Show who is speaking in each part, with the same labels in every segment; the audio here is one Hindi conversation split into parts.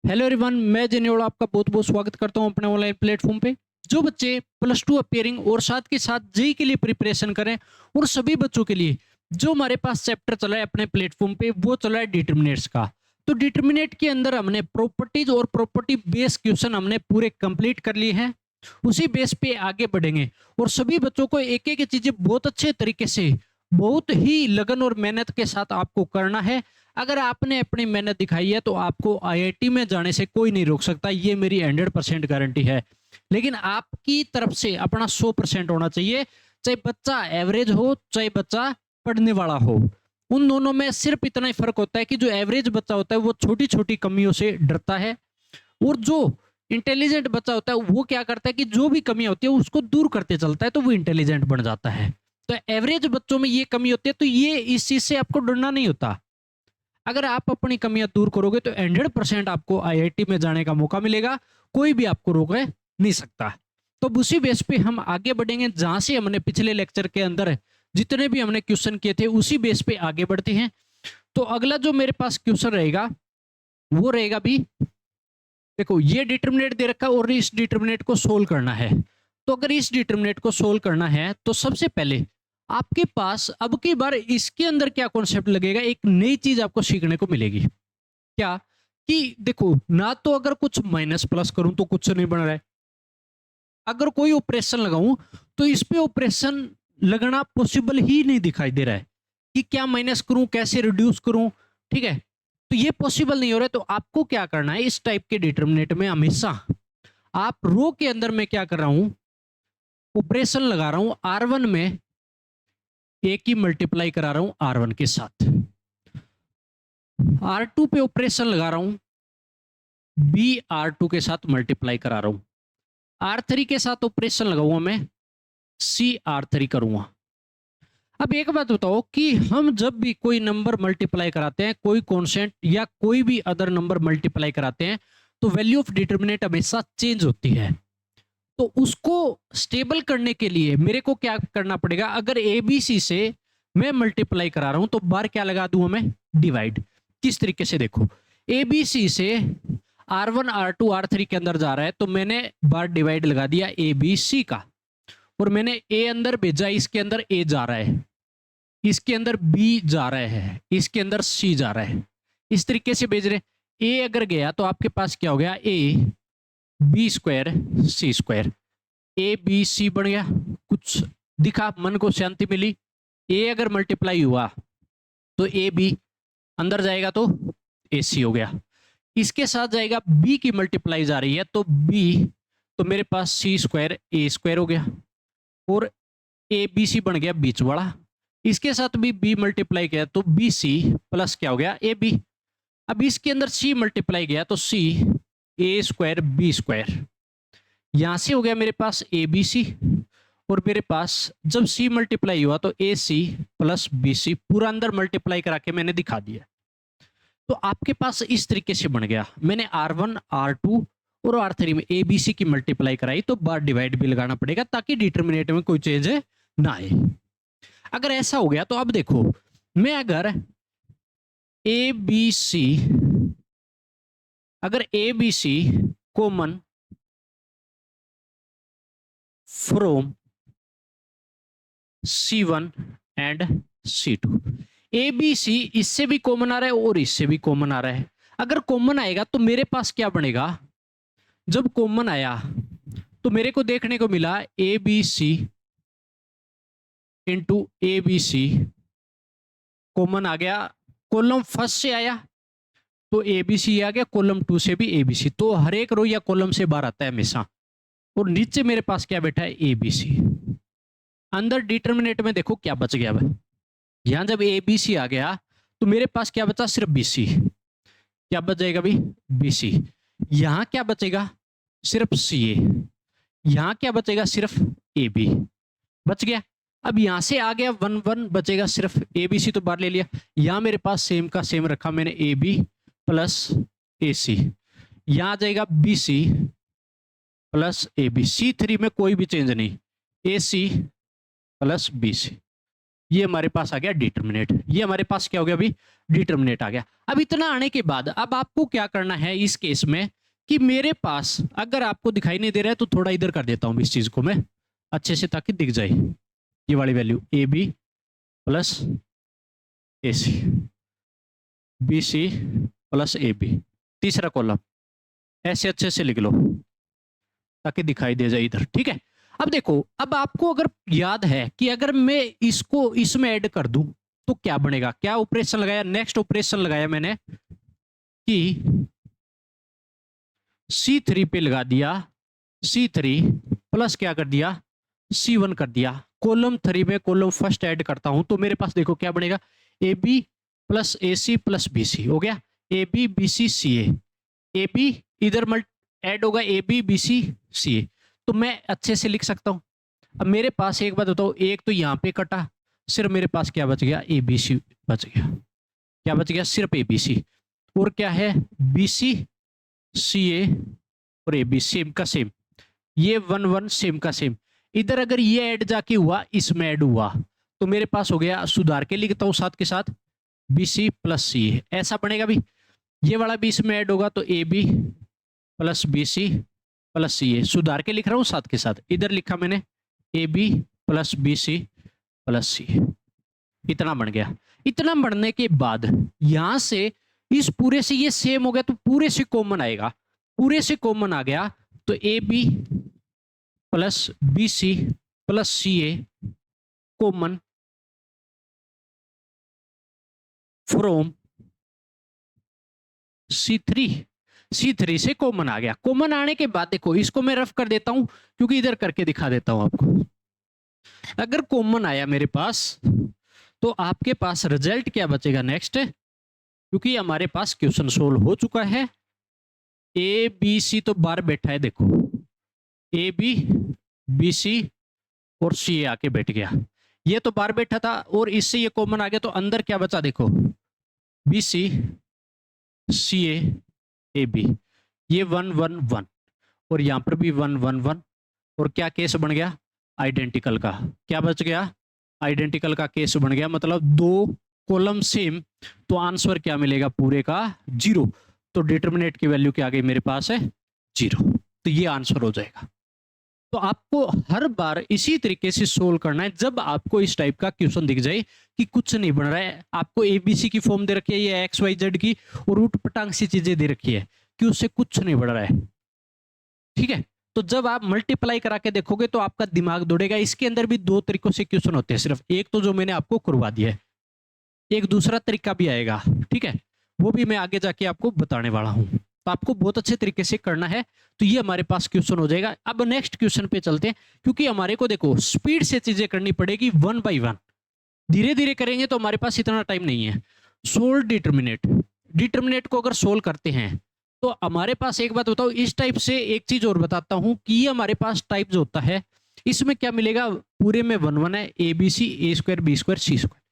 Speaker 1: हेलो एवरीवन, मैं जेनियोल आपका बहुत बहुत स्वागत करता हूं अपने ऑनलाइन प्लेटफॉर्म पे। जो बच्चे प्लस टू अपियरिंग और साथ के साथ जेई के लिए प्रिपरेशन करें, और सभी बच्चों के लिए जो हमारे पास चैप्टर चला है अपने प्लेटफॉर्म पे, वो चला है डिटर्मिनेट्स का। तो डिटर्मिनेट के अंदर हमने प्रॉपर्टीज और प्रॉपर्टी बेस्ड क्वेश्चन हमने पूरे कंप्लीट कर लिए हैं। उसी बेस पे आगे बढ़ेंगे और सभी बच्चों को एक एक चीजें बहुत अच्छे तरीके से, बहुत ही लगन और मेहनत के साथ आपको करना है। अगर आपने अपनी मेहनत दिखाई है तो आपको आईआईटी में जाने से कोई नहीं रोक सकता, ये मेरी 100% गारंटी है। लेकिन आपकी तरफ से अपना 100% होना चाहिए। चाहे बच्चा एवरेज हो, चाहे बच्चा पढ़ने वाला हो, उन दोनों में सिर्फ इतना ही फर्क होता है कि जो एवरेज बच्चा होता है वो छोटी छोटी कमियों से डरता है, और जो इंटेलिजेंट बच्चा होता है वो क्या करता है कि जो भी कमी होती है उसको दूर करते चलता है, तो वो इंटेलिजेंट बन जाता है। तो एवरेज बच्चों में ये कमी होती है, तो ये इस चीज से आपको डरना नहीं होता। अगर आप अपनी कमियां दूर करोगे तो 100% आपको आईआईटी में जाने का मौका मिलेगा। कोई भी आपको रोक नहीं सकता। तो उसी बेस पे हम आगे बढ़ेंगे, जहां से हमने पिछले लेक्चर के अंदर जितने भी हमने क्वेश्चन किए थे उसी बेस पे आगे बढ़ते हैं। तो अगला जो मेरे पास क्वेश्चन रहेगा वो रहेगा भी, देखो ये डिटर्मिनेट दे रखा है और इस डिटर्मिनेट को सोल्व करना है। तो अगर इस डिटर्मिनेट को सोल्व करना है तो सबसे पहले आपके पास अब की बार इसके अंदर क्या कॉन्सेप्ट लगेगा, एक नई चीज आपको सीखने को मिलेगी। क्या कि देखो ना, तो अगर कुछ माइनस प्लस करूं तो कुछ नहीं बन रहा है। अगर कोई ऑपरेशन लगाऊं तो इस पे ऑपरेशन लगना पॉसिबल ही नहीं दिखाई दे रहा है कि क्या माइनस करूं, कैसे रिड्यूस करूं। ठीक है, तो ये पॉसिबल नहीं हो रहा है। तो आपको क्या करना है, इस टाइप के डिटर्मिनेट में हमेशा आप रो के अंदर मैं क्या कर रहा हूं, ऑपरेशन लगा रहा हूं R1 में, ए की मल्टीप्लाई करा रहा हूं R1 के साथ। R2 पे ऑपरेशन लगा रहा हूं, बी R2 के साथ मल्टीप्लाई करा रहा हूं। R3 के साथ ऑपरेशन लगाऊंगा मैं, सी R3 करूंगा। अब एक बात बताओ कि हम जब भी कोई नंबर मल्टीप्लाई कराते हैं, कोई कॉन्स्टेंट या कोई भी अदर नंबर मल्टीप्लाई कराते हैं, तो वैल्यू ऑफ डिटर्मिनेंट हमेशा चेंज होती है। तो उसको स्टेबल करने के लिए मेरे को क्या करना पड़ेगा, अगर एबीसी से मैं मल्टीप्लाई करा रहा हूं तो बार क्या लगा दूंगा मैं, डिवाइड। किस तरीके से, देखो एबीसी से R1 R2 R3 के अंदर जा रहा है तो मैंने बार डिवाइड लगा दिया एबीसी का, और मैंने ए अंदर भेजा, इसके अंदर ए जा रहा है, इसके अंदर बी जा रहा है, इसके अंदर सी जा रहा है, इस तरीके से भेज रहे। ए अगर गया तो आपके पास क्या हो गया, A B square C square, A B C बन गया, कुछ दिखा, मन को शांति मिली। ए अगर मल्टीप्लाई हुआ तो ए बी, अंदर जाएगा तो ए सी हो गया। इसके साथ जाएगा, बी की मल्टीप्लाई जा रही है तो बी, तो मेरे पास सी स्क्वायर ए स्क्वायर हो गया, और ए बी सी बन गया बीच वाला। इसके साथ भी बी मल्टीप्लाई किया तो बी सी प्लस क्या हो गया, ए बी। अब इसके अंदर सी मल्टीप्लाई गया तो सी ए स्क्वायर बी स्क्वायर, यहां से हो गया मेरे पास ए बी सी, और मेरे पास जब सी मल्टीप्लाई हुआ तो ए सी प्लस बी सी, पूरा अंदर मल्टीप्लाई करा के मैंने दिखा दिया। तो आपके पास इस तरीके से बन गया। मैंने R1 R2 और R3 में ए बी सी की मल्टीप्लाई कराई, तो बार डिवाइड भी लगाना पड़ेगा ताकि डिटर्मिनेट में कोई चेंज ना आए। अगर ऐसा हो गया तो अब देखो, मैं अगर ए बी सी, अगर A B C common from C1 and C2, A B C इससे भी कॉमन आ रहा है और इससे भी कॉमन आ रहा है। अगर कॉमन आएगा तो मेरे पास क्या बनेगा, जब कॉमन आया तो मेरे को देखने को मिला A B C into A B C, common आ गया, कॉलम फर्स्ट से आया तो ए बी सी आ गया, कॉलम 2 से भी ए बी सी, तो हर एक रो या कॉलम से बाहर आता है हमेशा। और नीचे मेरे पास क्या बैठा है, ए बी सी। अंदर डिटर्मिनेट में देखो क्या बच गया भाई, यहां जब ए बी सी आ गया तो मेरे पास क्या बचा, सिर्फ बी सी। क्या बच जाएगा भाई, बी सी। यहां क्या बचेगा, सिर्फ सी ए। यहां क्या बचेगा, सिर्फ ए बी बच गया। अब यहां से आ गया 1 1 बचेगा, सिर्फ ए बी सी तो बाहर ले लिया। यहां मेरे पास सेम का सेम रखा मैंने, ए बी प्लस ए सी। यहां आ जाएगा B C plus A B, C3 में कोई भी चेंज नहीं, ए सी प्लस बी सी। ये हमारे पास आ गया डिटर्मिनेट, ये हमारे पास क्या हो गया अभी, डिटर्मिनेट आ गया। अब इतना आने के बाद अब आपको क्या करना है इस केस में कि मेरे पास अगर आपको दिखाई नहीं दे रहा है तो थोड़ा इधर कर देता हूं इस चीज को मैं अच्छे से ताकि दिख जाए ये वाली value A B plus A C, B C plus A B, तीसरा कॉलम ऐसे अच्छे से लिख लो ताकि दिखाई दे जाए इधर, ठीक है। अब देखो, अब आपको अगर याद है कि अगर मैं इसको इसमें ऐड कर दूं तो क्या बनेगा, क्या ऑपरेशन लगाया, नेक्स्ट ऑपरेशन लगाया मैंने कि C3 पे लगा दिया C3 प्लस क्या कर दिया C1 कर दिया, कॉलम 3 में कॉलम फर्स्ट ऐड करता हूं तो मेरे पास देखो क्या बनेगा, A B plus A C plus B C हो गया, A B B C C A B इधर ऐड होगा A B B C C ए, तो मैं अच्छे से लिख सकता हूं। अब मेरे पास एक बात बताओ, एक तो यहाँ पे कटा, सिर्फ मेरे पास क्या बच गया, ए बी सी बच गया, क्या बच गया, सिर्फ ए बी सी, और क्या है बी सी सी ए और ए बी सेम का सेम, ये 1 1 सेम का सेम, इधर अगर ये ऐड जाके हुआ इसमें ऐड हुआ तो मेरे पास हो गया, सुधार के लिखता हूं साथ के साथ बी सी प्लस सी ए, ऐसा बनेगा भी, ये वाला भी इसमें ऐड होगा तो A B plus B C plus C A, सुधार के लिख रहा हूं साथ के साथ, इधर लिखा मैंने A B plus B C plus C, इतना बन गया। इतना बढ़ने के बाद यहां से इस पूरे से ये सेम हो गया तो पूरे से कॉमन आएगा, पूरे से कॉमन आ गया तो A B plus B C plus C A common from C3 से कॉमन आ गया। कॉमन आने के बाद देखो इसको मैं रफ कर देता हूं क्योंकि इधर करके दिखा देता हूं आपको। अगर कॉमन आया मेरे पास तो आपके पास रिजल्ट क्या बचेगा नेक्स्ट, क्योंकि हमारे पास क्वेश्चन सोल्व हो चुका है, ए बी सी तो बाहर बैठा है देखो, ए बी बी सी और सी ए आके बैठ गया, ये तो बाहर बैठा था और इससे ये कॉमन आ गया तो अंदर क्या बचा देखो, B C C A B, ये 1 1 1 और यहां पर भी 1 1 1, और क्या केस बन गया आइडेंटिकल का, क्या बच गया आइडेंटिकल का केस बन गया, मतलब दो कॉलम सेम तो आंसर क्या मिलेगा पूरे का 0, तो डिटर्मिनेट की वैल्यू क्या आ गई मेरे पास है 0, तो ये आंसर हो जाएगा। तो आपको हर बार इसी तरीके से सोल्व करना है, जब आपको इस टाइप का क्वेश्चन दिख जाए कि कुछ नहीं बन रहा है, आपको एबीसी की फॉर्म दे रखी है या एक्स वाई जेड की और रूट पटांग सी चीजें दे रखी है कि उससे कुछ नहीं बढ़ रहा है, ठीक है, तो जब आप मल्टीप्लाई करा के देखोगे तो आपका दिमाग दौड़ेगा। इसके अंदर भी दो तरीकों से क्वेश्चन होते हैं, सिर्फ एक तो जो मैंने आपको करवा दिया है, एक दूसरा तरीका भी आएगा, ठीक है, वो भी मैं आगे जाके आपको बताने वाला हूं, तो आपको बहुत अच्छे तरीके से करना है। तो ये हमारे पास क्वेश्चन हो जाएगा। अब नेक्स्ट क्वेश्चन पे चलते हैं, क्योंकि हमारे को देखो स्पीड से चीजें करनी पड़ेगी 1 बाय 1, धीरे धीरे करेंगे तो हमारे पास इतना टाइम नहीं है। सोल्व डिटर्मिनेट, डिटर्मिनेट को अगर सोल्व करते हैं तो हमारे पास एक बात बताओ, इस टाइप से एक चीज और बताता हूं कि ये हमारे पास टाइप जो होता है इसमें क्या मिलेगा, पूरे में 1 1 है, A B C A square B square C square,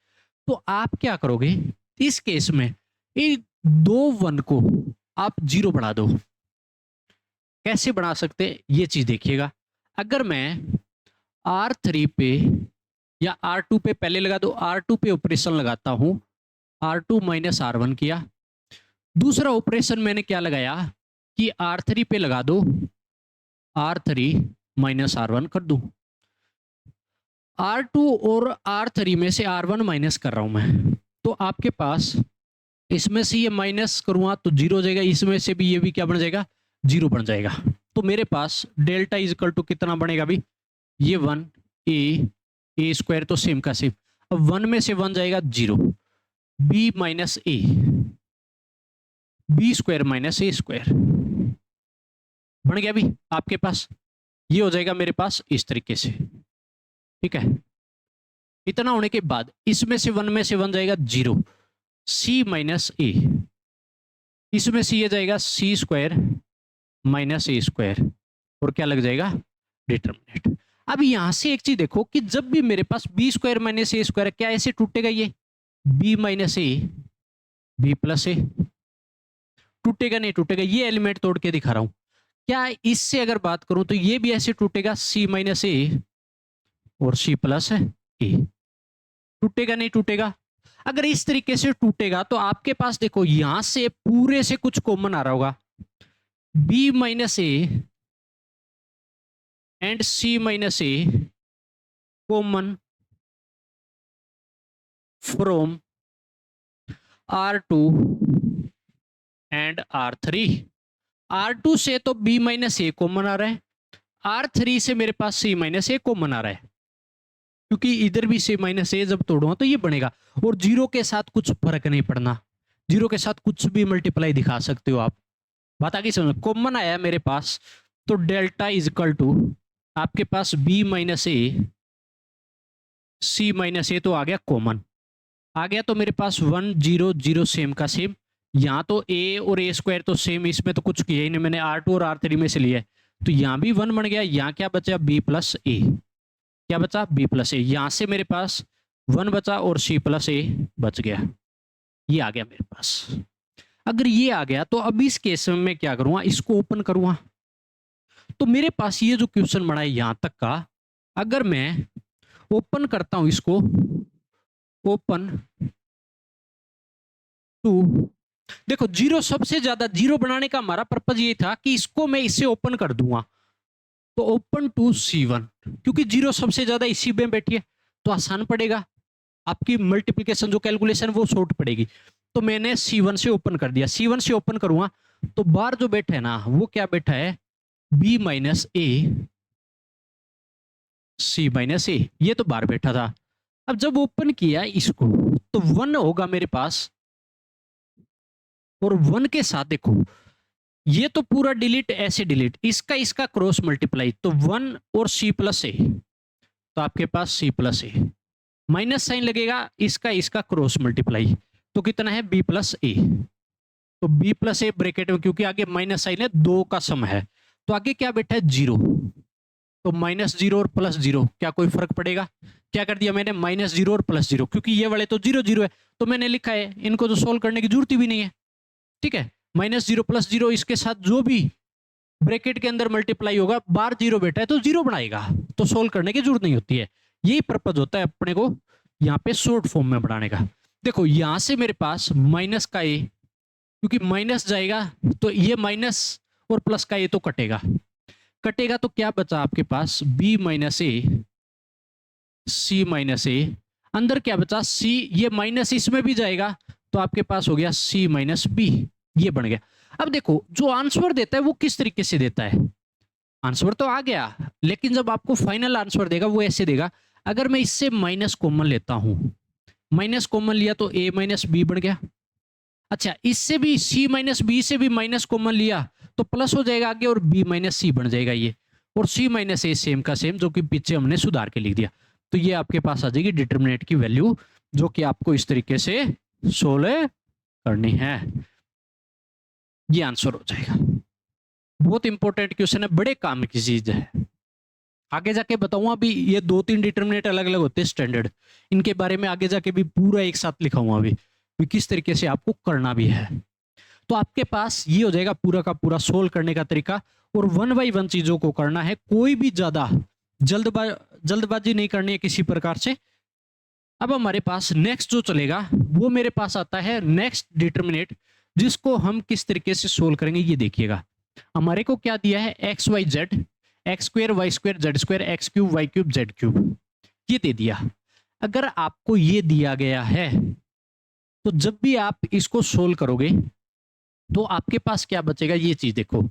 Speaker 1: तो आप क्या करोगे इस केस में, इन दो 1 को आप 0 बढ़ा दो। कैसे बना सकते हैं ये चीज देखिएगा, अगर मैं R3 पे या R2 पे पहले लगा दो, R2 पे ऑपरेशन लगाता हूं, R2 माइनस R1 किया, दूसरा ऑपरेशन मैंने क्या लगाया कि R3 पे लगा दो, R3 माइनस R1 कर दूं, R2 और R3 में से R1 माइनस कर रहा हूं मैं, तो आपके पास इसमें से ये माइनस करूंगा तो 0 हो जाएगा, इसमें से भी ये भी क्या बन जाएगा 0 बन जाएगा, तो मेरे पास डेल्टा इज इक्वल टू कितना बनेगा अभी, ये 1 ए स्क्वायर तो सेम का सेम, अब 1 में से 1 जाएगा 0, B minus A, B square minus A square बन गया अभी आपके पास, ये हो जाएगा मेरे पास इस तरीके से, ठीक है। इतना होने के बाद इसमें से 1 में से 1 जाएगा 0, सी माइनस ए, इसमें से ये जाएगा सी स्क्वायर माइनस ए स्क्वायर, और क्या लग जाएगा डिटर्मिनेट। अब यहां से एक चीज देखो कि जब भी मेरे पास B square minus A square, क्या ऐसे टूटेगा, ये B minus A B plus A, टूटेगा नहीं टूटेगा, ये एलिमेंट तोड़ के दिखा रहा हूं। क्या इससे अगर बात करूं तो ये भी ऐसे टूटेगा, सी माइनस ए और सी प्लस ए, टूटेगा नहीं टूटेगा? अगर इस तरीके से टूटेगा तो आपके पास देखो यहां से पूरे से कुछ कॉमन आ रहा होगा, B minus A and C minus A common from R2 and R3। R2 से तो B माइनस ए कॉमन आ रहा है, R3 से मेरे पास C माइनस ए कॉमन आ रहा है, क्योंकि इधर भी C माइनस ए जब तोड़ूंगा तो ये बनेगा। और जीरो के साथ कुछ फर्क नहीं पड़ना, जीरो के साथ कुछ भी मल्टीप्लाई दिखा सकते हो आप। बात आगे समझ, कॉमन आया मेरे पास तो डेल्टा इज इक्वल टू आपके पास B minus A C minus A तो आ गया कॉमन, आ गया तो मेरे पास 1 0 0 सेम का सेम। यहाँ तो a और a स्क्वायर तो सेम, इसमें तो कुछ किया ही नहीं मैंने, R2 और R3 में से लिया है, तो यहाँ भी 1 बन गया। यहाँ क्या बचा? b प्लस ए। क्या बचा? b प्लस ए। यहाँ से मेरे पास 1 बचा और c प्लस ए बच गया, ये आ गया मेरे पास। अगर ये आ गया तो अब इस केस में मैं क्या करूँगा, इसको ओपन करूँगा। तो मेरे पास ये जो क्वेश्चन बना है यहाँ तक का, अगर मैं ओपन करता हूँ इसको, ओपन टू, देखो जीरो सबसे ज्यादा, जीरो बनाने का हमारा पर्पज ये था कि इसको मैं इससे ओपन कर दूंगा, तो ओपन टू C1, क्योंकि जीरो सबसे ज्यादा इसी में बैठी है तो आसान पड़ेगा, आपकी मल्टीप्लिकेशन जो कैलकुलेशन वो शॉर्ट पड़ेगी। तो मैंने C1 से ओपन कर दिया, C1 से ओपन करूंगा तो बाहर जो बैठा है ना वो क्या बैठा है, B माइनस ए C माइनस ए, ये तो बाहर बैठा था। अब जब ओपन किया इसको तो 1 होगा मेरे पास, और 1 के साथ देखो ये तो पूरा डिलीट, ऐसे डिलीट, इसका इसका क्रॉस मल्टीप्लाई, तो 1 और C प्लस ए, तो आपके पास C प्लस ए, माइनस साइन लगेगा, इसका इसका क्रॉस मल्टीप्लाई, तो कितना है B प्लस ए। तो B प्लस ए ब्रैकेट में, क्योंकि आगे माइनस साइन है, 2 का सम है, तो आगे क्या बैठा है 0, तो माइनस 0 और प्लस 0, क्या कोई फर्क पड़ेगा? क्या कर दिया मैंने, माइनस 0 और प्लस 0, क्योंकि ये वाले तो 0 0 है तो मैंने लिखा है, इनको तो सोल्व करने की जरूरत भी नहीं है। ठीक है, माइनस 0 प्लस 0, इसके साथ जो भी ब्रैकेट के अंदर मल्टीप्लाई होगा, बार 0 बैठा है तो 0 बनाएगा, तो सोल्व करने की जरूरत नहीं होती है। यही पर्पज होता है अपने को यहाँ पे शॉर्ट फॉर्म में बढ़ाने का। देखो यहां से मेरे पास माइनस का ए, क्योंकि माइनस जाएगा तो ये माइनस और प्लस का ए तो कटेगा, कटेगा तो क्या बचा आपके पास, B माइनस ए C माइनस ए, अंदर क्या बचा C, ये माइनस इसमें भी जाएगा तो आपके पास हो गया C माइनस बी, ये बन गया। अब देखो जो आंसर देता है वो किस तरीके से देता है, आंसर तो आ गया, लेकिन जब आपको फाइनल आंसर देगा वो ऐसे देगा, अगर मैं इससे माइनस कॉमन लेता हूं, माइनस कॉमन लिया तो A माइनस बी बन गया। अच्छा इससे भी C माइनस बी से भी माइनस कॉमन लिया तो प्लस हो जाएगा आगे और B माइनस सी बन जाएगा ये, और C माइनस ए सेम का सेम, जो कि पीछे हमने सुधार के लिख दिया। तो ये आपके पास आ जाएगी डिटरमिनेंट की वैल्यू, जो कि आपको इस तरीके से सोल्व करनी है, ये आंसर हो जाएगा। बहुत इंपॉर्टेंट क्वेश्चन है, बड़े काम की चीज है, आगे जाके बताऊंगा। अभी ये 2-3 डिटरमिनेंट अलग अलग होते हैं स्टैंडर्ड, इनके बारे में आगे जाके भी पूरा एक साथ लिखाऊंगा अभी किस तरीके से आपको करना भी है। तो आपके पास ये हो जाएगा पूरा का पूरा सोल्व करने का तरीका, और 1 बाय 1 चीजों को करना है, कोई भी ज्यादा जल्दबाजी नहीं करनी है किसी प्रकार से। अब हमारे पास नेक्स्ट जो चलेगा वो मेरे पास आता है नेक्स्ट डिटरमिनेंट, जिसको हम किस तरीके से सोल्व करेंगे ये देखिएगा। हमारे को क्या दिया है, x Y z, x square y square z square, x cube y cube z cube, ये दे दिया। अगर आपको ये दिया गया है तो जब भी आप इसको सोल्व करोगे तो आपके पास क्या बचेगा, ये चीज देखो।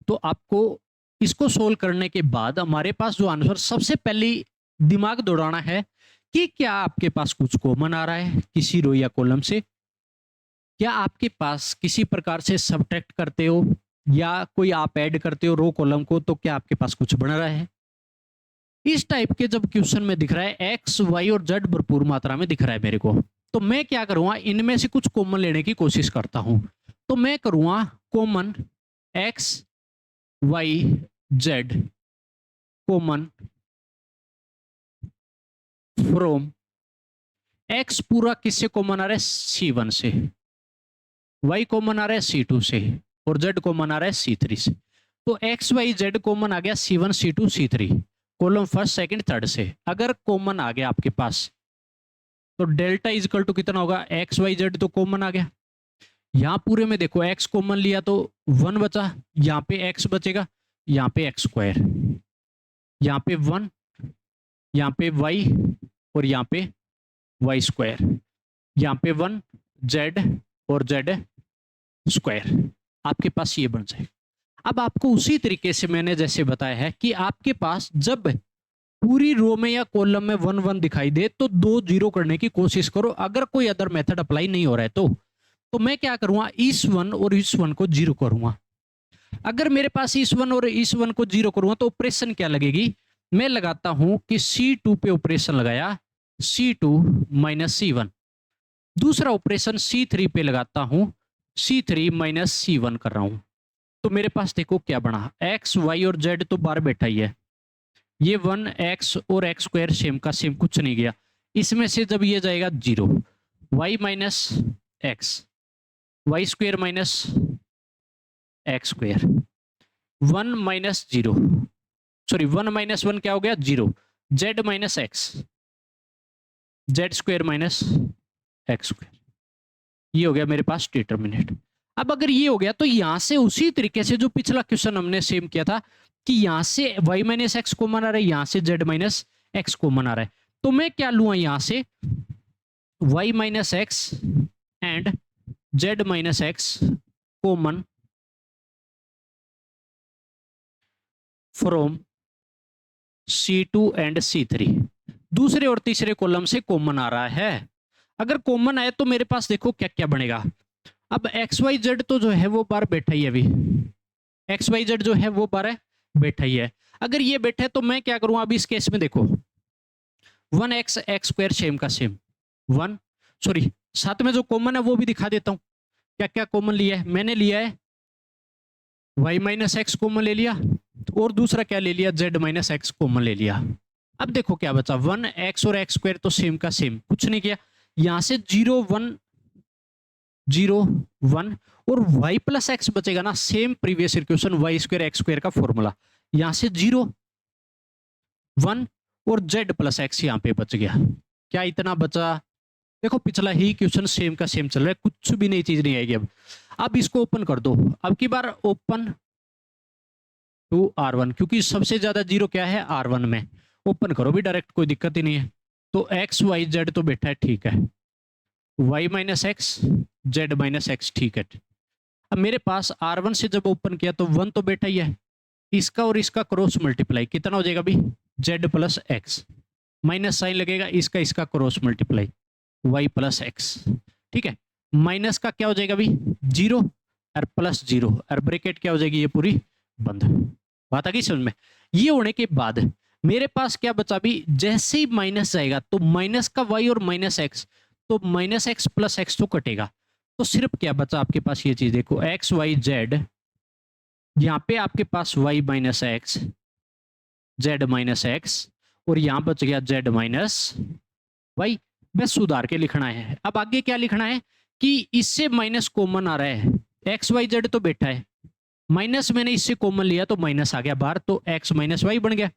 Speaker 1: तो आपको इसको सोल्व करने के बाद हमारे पास जो आंसर, सबसे पहले दिमाग दौड़ाना है कि क्या आपके पास कुछ कॉमन आ रहा है किसी रो या कॉलम से, क्या आपके पास किसी प्रकार से सब्ट्रैक्ट करते हो या कोई आप ऐड करते हो रो कॉलम को, तो क्या आपके पास कुछ बन रहा है। इस टाइप के जब क्वेश्चन में दिख रहा है एक्स वाई और जेड भरपूर मात्रा में दिख रहा है मेरे को, तो मैं क्या करूंगा, इनमें से कुछ कॉमन लेने की कोशिश करता हूं। तो मैं करूंगा common x Y z common from x, पूरा किससे कॉमन आ रहा है, C1 से, वाई कॉमन आ रहा है C2 से, और जेड कॉमन आ रहा है C3 से। तो एक्स वाई जेड कॉमन आ गया C1 C2 C3, column first second third से। अगर कॉमन आ गया आपके पास तो डेल्टा इज इक्वल टू कितना होगा, एक्स वाई जेड तो कॉमन आ गया। यहाँ पूरे में देखो एक्स कॉमन लिया तो 1 बचा, यहाँ पे एक्स बचेगा, यहाँ पे एक्स स्क्वायर, यहाँ पे 1, यहाँ पे वाई और यहाँ पे वाई स्क्वायर, यहाँ पे 1 जेड और जेड स्क्वायर, आपके पास ये बन जाएगा। अब आपको उसी तरीके से मैंने जैसे बताया है कि आपके पास जब पूरी रो में या कॉलम में 1 1 दिखाई दे तो 2 0 करने की कोशिश करो। अगर कोई अदर मेथड अप्लाई नहीं हो रहा है तो मैं क्या करूंगा, इस 1 और इस 1 को 0 करूंगा। अगर मेरे पास इस 1 और इस 1 को 0 करूंगा तो ऑपरेशन क्या लगेगी, मैं लगाता हूं कि C2 पे ऑपरेशन लगाया, C2 माइनस C1। दूसरा ऑपरेशन C3 पे लगाता हूं, C3 माइनस C1 कर रहा हूं। तो मेरे पास देखो क्या बना, एक्स वाई और जेड तो बाहर बैठा ही है, ये 1 एक्स और एक्स स्क्वायर सेम का सेम, कुछ नहीं गया। इसमें से जब ये जाएगा 0, y minus x, y square minus x square, 1 minus 0, sorry 1 minus 1 क्या हो गया 0, z minus x, z square minus x square, ये हो गया मेरे पास डिटर्मिनेंट। अब अगर ये हो गया तो यहां से उसी तरीके से जो पिछला क्वेश्चन हमने सेम किया था कि यहां से y माइनस एक्स कॉमन आ रहा है, यहां से z माइनस एक्स कॉमन आ रहा है, तो मैं क्या लूंगा यहां से y minus x and z minus x common from C2 and C3। दूसरे और तीसरे कॉलम से कॉमन आ रहा है। अगर कॉमन आए तो मेरे पास देखो क्या क्या बनेगा। अब एक्स वाई जेड तो जो है वो बार बैठा ही है, अभी एक्स वाई जेड जो है वो बार बैठा ही है। अगर ये बैठा है तो मैं क्या करूंगा, अभी इस केस में देखो 1 एक्स एक्स स्क्वायर सेम का सेम 1, सॉरी साथ में जो कॉमन है वो भी दिखा देता हूं क्या क्या कॉमन लिया है। मैंने लिया है y माइनस एक्स कॉमन ले लिया और दूसरा क्या ले लिया, z माइनस एक्स कॉमन ले लिया। अब देखो क्या बचा, 1 एक्स और एक्स स्क्वायर तो सेम का सेम, कुछ नहीं किया। यहां से 0 1 0 1 और y प्लस एक्स बचेगा ना, same previous equation y square x square का फॉर्मूला। यहां से 0 1 और z प्लस एक्स यहां पे बच गया। क्या इतना बचा, देखो पिछला ही क्वेश्चन सेम का सेम चल रहा है, कुछ भी नई चीज नहीं आएगी। अब इसको ओपन कर दो, अब की बार ओपन टू R1, क्योंकि सबसे ज्यादा 0 क्या है R1 में। ओपन करो भी डायरेक्ट, कोई दिक्कत ही नहीं है। तो एक्स वाई जेड तो बैठा है, ठीक है, y minus x Z minus x, ठीक है। अब मेरे पास R1 से जब ओपन किया तो 1 तो बैठा ही है, इसका और इसका क्रॉस मल्टीप्लाई कितना हो जाएगा अभी, z plus x, minus sign लगेगा, इसका इसका cross multiply y plus x, ठीक है। माइनस का क्या हो जाएगा अभी 0 और प्लस 0 और ब्रैकेट क्या हो जाएगी ये पूरी बंद। बात आ गई समझ में। ये होने के बाद मेरे पास क्या बचा, अभी जैसे ही माइनस जाएगा तो माइनस का y और माइनस एक्स, तो माइनस एक्स प्लस एक्स तो कटेगा, तो सिर्फ क्या बचा आपके पास ये चीज देखो, एक्स वाई जेड, यहाँ पे आपके पास y minus x Z minus x और यहां बच गया z माइनस वाई। बस सुधार के लिखना है। अब आगे क्या लिखना है कि इससे माइनस कॉमन आ रहा है, एक्स वाई जेड तो बैठा है, माइनस मैंने इससे कॉमन लिया तो माइनस आ गया बाहर, तो एक्स माइनस वाई बन गया।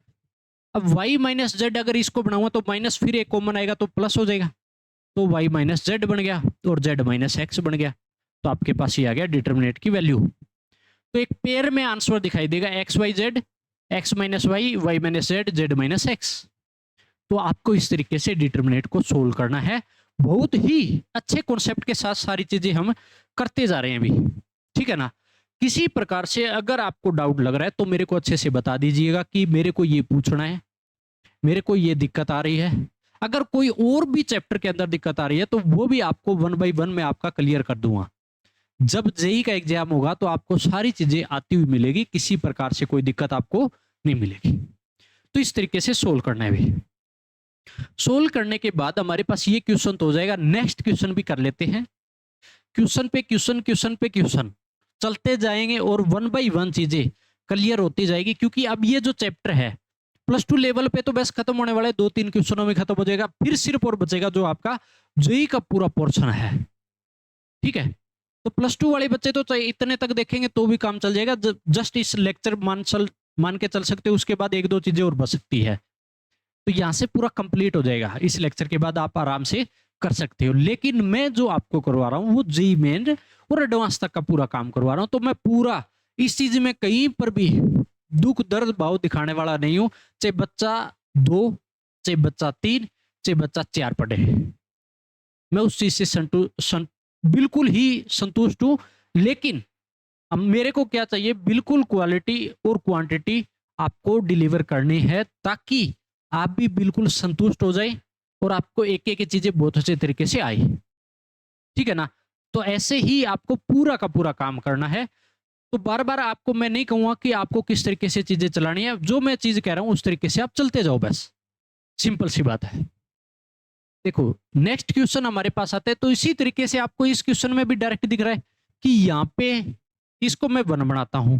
Speaker 1: अब y माइनस जेड अगर इसको बनाऊंगा तो माइनस फिर एक कॉमन आएगा तो प्लस हो जाएगा, तो y माइनस जेड बन गया और z माइनस एक्स बन गया। तो आपके पास ये आ गया डिटरमिनेंट की वैल्यू। तो एक पेयर में आंसर दिखाई देगा x Y z, x minus y, y minus z, z minus x. तो आपको इस तरीके से डिटरमिनेंट को सोल्व करना है। बहुत ही अच्छे कॉन्सेप्ट के साथ सारी चीजें हम करते जा रहे हैं अभी, ठीक है ना। किसी प्रकार से अगर आपको डाउट लग रहा है तो मेरे को अच्छे से बता दीजिएगा कि मेरे को ये पूछना है, मेरे को ये दिक्कत आ रही है। अगर कोई और भी चैप्टर के अंदर दिक्कत आ रही है तो वो भी आपको 1 बाय 1 में आपका क्लियर कर दूंगा। जब जेई का एग्जाम होगा तो आपको सारी चीजें आती हुई मिलेगी, किसी प्रकार से कोई दिक्कत आपको नहीं मिलेगी। तो इस तरीके से सोल्व करना है। भी सोल्व करने के बाद हमारे पास ये क्वेश्चन तो हो जाएगा। नेक्स्ट क्वेश्चन भी कर लेते हैं, क्वेश्चन पे क्वेश्चन, क्वेश्चन पे क्वेश्चन चलते जाएंगे और 1 बाय 1 चीजें क्लियर होती जाएगी। क्योंकि अब ये जो चैप्टर है प्लस 2 लेवल पे तो बस खत्म होने वाला है, 2-3 क्वेश्चनों में खत्म हो जाएगा। फिर सिर्फ और बचेगा जो आपका जेई का पूरा पोर्शन है, ठीक है। तो प्लस 2 वाले बच्चे तो इतने तक देखेंगे तो भी काम चल जाएगा। जस्ट इस लेक्चर मान के चल सकते हो, उसके बाद 1-2 चीजें और बच सकती है। तो यहां से पूरा कंप्लीट हो जाएगा। इस लेक्चर के बाद आप आराम से कर सकते हो। लेकिन मैं जो आपको करवा रहा हूँ वो जेईई मेन और एडवांस तक का पूरा काम करवा रहा हूँ, तो मैं पूरा इस चीज में कहीं पर भी दुख दर्द भाव दिखाने वाला नहीं हूं। चाहे बच्चा 2, चाहे बच्चा 3, चाहे बच्चा 4 पढ़े, मैं उस चीज से बिल्कुल ही संतुष्ट हूं। लेकिन अब मेरे को क्या चाहिए, बिल्कुल क्वालिटी और क्वांटिटी आपको डिलीवर करनी है, ताकि आप भी बिल्कुल संतुष्ट हो जाए और आपको एक एक चीजें बहुत अच्छे तरीके से आए। ठीक है ना? तो ऐसे ही आपको पूरा का पूरा काम करना है। तो बार बार आपको मैं नहीं कहूंगा कि आपको किस तरीके से चीजें चलानी है, जो मैं चीज कह रहा हूं उस तरीके से आप चलते जाओ, बस सिंपल सी बात है। देखो नेक्स्ट क्वेश्चन हमारे पास आता है, तो इसी तरीके से आपको इस क्वेश्चन में भी डायरेक्ट दिख रहा है कि यहाँ पे इसको मैं 1 बनाता हूं,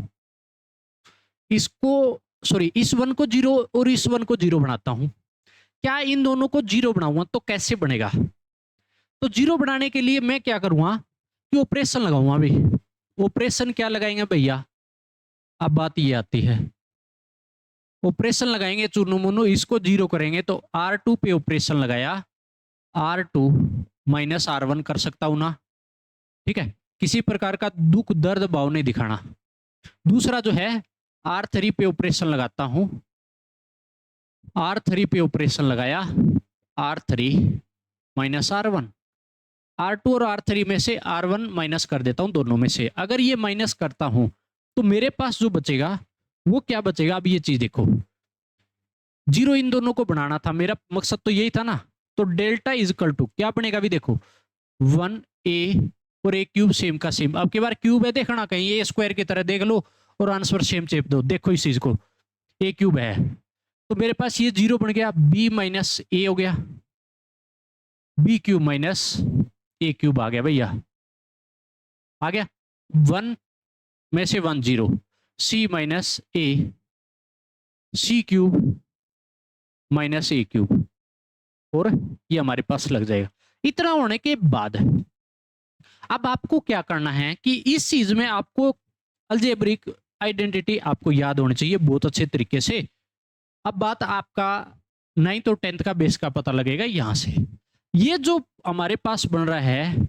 Speaker 1: इसको सॉरी इस 1 को 0 और इस 1 को 0 बनाता हूं। क्या इन दोनों को 0 बनाऊंगा तो कैसे बनेगा? तो 0 बनाने के लिए मैं क्या करूंगा कि ऑपरेशन लगाऊंगा। अभी ऑपरेशन क्या लगाएंगे भैया? अब बात ये आती है, ऑपरेशन लगाएंगे चुनु मुनु, इसको 0 करेंगे तो R2 पे ऑपरेशन लगाया, R2 माइनस R1 कर सकता हूं ना? ठीक है, किसी प्रकार का दुख दर्द भाव नहीं दिखाना। दूसरा जो है R3 पे ऑपरेशन लगाता हूं, R3 पे ऑपरेशन लगाया, R3 माइनस R1, R2 और R3 में से R1 माइनस कर देता हूं दोनों में से। अगर ये माइनस करता हूं तो मेरे पास जो बचेगा वो क्या बचेगा? अब ये चीज देखो, 0 इन दोनों को बनाना था, मेरा मकसद तो यही था ना। तो डेल्टा इज इक्वल टू क्या बनेगा? अभी देखो 1a और a क्यूब सेम का सेम। अब की बार क्यूब है, देखना कहीं ए स्क्वायर की तरह देख लो और आंसर सेम चेप दो। देखो इस चीज को, a क्यूब है तो मेरे पास ये 0 बन गया, b माइनस ए हो गया, b cube minus a cube आ गया भैया, आ गया 1 में से 1 0, c माइनस ए सी क्यूब माइनस ए क्यूब, और ये हमारे पास लग जाएगा। इतना होने के बाद अब आपको क्या करना है कि इस चीज में आपको अलजेब्रिक आइडेंटिटी आपको याद होनी चाहिए बहुत अच्छे तरीके से। अब बात आपका 9th और 10th का बेस का पता लगेगा यहां से। ये जो हमारे पास बन रहा है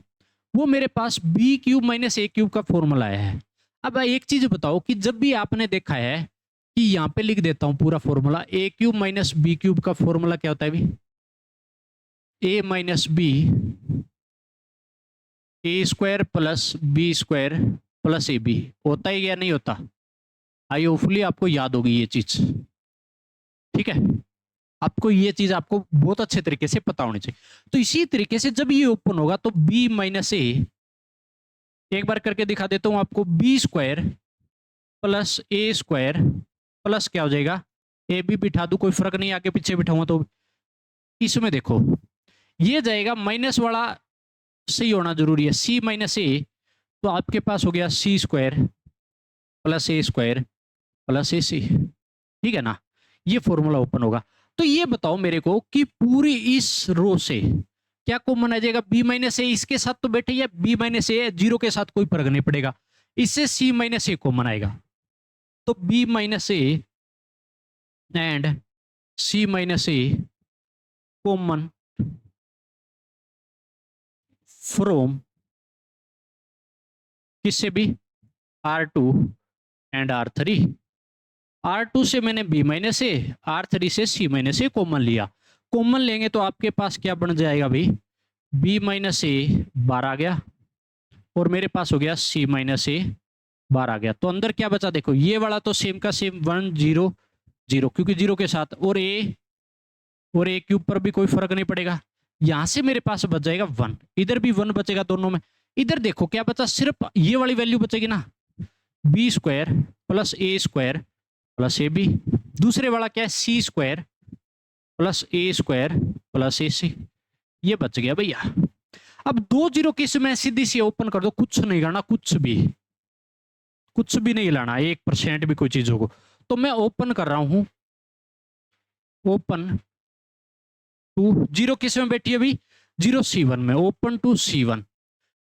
Speaker 1: वो मेरे पास बी क्यूब माइनस ए क्यूब का फॉर्मूला है। अब एक चीज बताओ कि जब भी आपने देखा है कि यहां पे लिख देता हूं पूरा formula, A cube minus B cube का फॉर्मूला क्या होता है अभी? A minus B A square plus B square plus A B होता है या नहीं होता? आई होपफुली आपको याद होगी ये चीज। ठीक है, आपको ये चीज आपको बहुत अच्छे तरीके से पता होनी चाहिए। तो इसी तरीके से जब ये ओपन होगा तो b माइनस ए, एक बार करके दिखा देता हूं आपको, B square plus A square plus क्या हो जाएगा? ए बी बिठा दू, कोई फर्क नहीं, आगे पीछे बिठाऊंगा तो। इसमें देखो ये जाएगा माइनस वाला सही होना जरूरी है, सी माइनस ए, तो आपके पास हो गया सी square plus A square plus A सी। ठीक है ना? ये फॉर्मूला ओपन होगा। तो ये बताओ मेरे को कि पूरी इस रो से क्या कॉमन आ जाएगा? बी माइनस ए इसके साथ तो बैठे, या बी माइनस ए 0 के साथ कोई फर्क नहीं पड़ेगा, इससे सी माइनस ए कॉमन आएगा। तो B minus A and C minus A common from किससे भी? R2 and R3। R2 से मैंने b माइनस ए, R3 से c माइनस ए कॉमन लिया। कॉमन लेंगे तो आपके पास क्या बन जाएगा भाई? b माइनस ए बार आ गया और मेरे पास हो गया c माइनस ए बार आ गया। तो अंदर क्या बचा देखो, ये वाला तो सेम का सेम 1 0 0 क्योंकि 0 के साथ, और a क्यूब पर भी कोई फर्क नहीं पड़ेगा। यहां से मेरे पास बच जाएगा 1, इधर भी 1 बचेगा दोनों में। इधर देखो क्या बचा, सिर्फ ये वाली वैल्यू बचेगी ना, B square plus A square plus A B. दूसरे वाला क्या है? C square plus A square plus A C. ये बच गया भैया। अब 2 0 किस में सीधी सी ओपन कर दो, कुछ नहीं करना, कुछ भी नहीं लाना, 1% भी कोई चीज होगा। तो मैं ओपन कर रहा हूं, ओपन टू 0 किस में बैठी है अभी? 0 C1 में, ओपन टू C1।